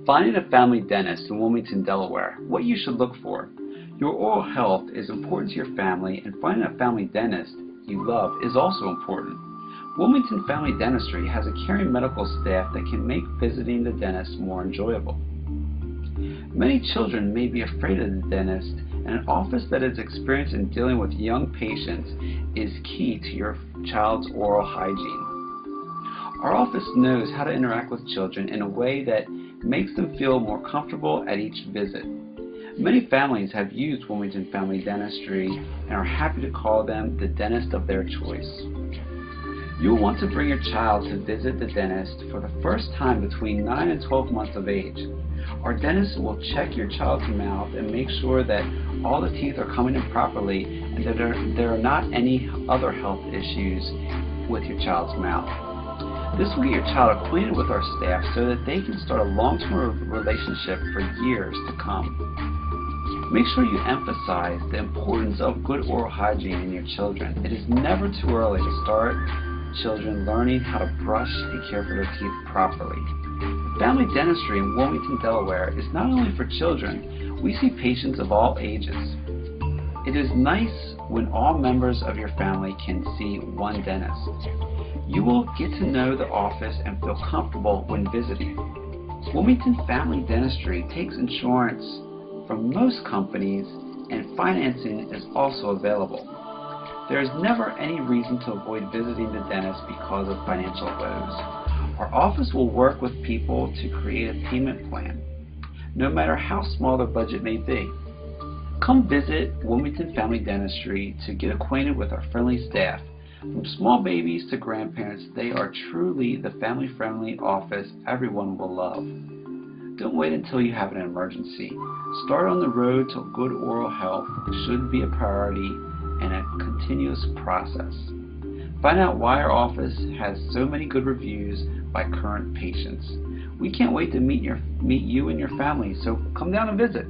Finding a family dentist in Wilmington, Delaware. What you should look for. Your oral health is important to your family, and finding a family dentist you love is also important. Wilmington Family Dentistry has a caring medical staff that can make visiting the dentist more enjoyable. Many children may be afraid of the dentist, and an office that is experienced in dealing with young patients is key to your child's oral hygiene. Our office knows how to interact with children in a way that makes them feel more comfortable at each visit. Many families have used Wilmington Family Dentistry and are happy to call them the dentist of their choice. You will want to bring your child to visit the dentist for the first time between 9 and 12 months of age. Our dentist will check your child's mouth and make sure that all the teeth are coming in properly and that there are not any other health issues with your child's mouth. This will get your child acquainted with our staff so that they can start a long-term relationship for years to come. Make sure you emphasize the importance of good oral hygiene in your children. It is never too early to start children learning how to brush and care for their teeth properly. Family dentistry in Wilmington, Delaware is not only for children. We see patients of all ages. It is nice when all members of your family can see one dentist. You will get to know the office and feel comfortable when visiting. Wilmington Family Dentistry takes insurance from most companies, and financing is also available. There is never any reason to avoid visiting the dentist because of financial woes. Our office will work with people to create a payment plan, no matter how small their budget may be. Come visit Wilmington Family Dentistry to get acquainted with our friendly staff. From small babies to grandparents, they are truly the family-friendly office everyone will love. Don't wait until you have an emergency. Start on the road to good oral health should be a priority and a continuous process. Find out why our office has so many good reviews by current patients. We can't wait to meet you and your family, so come down and visit.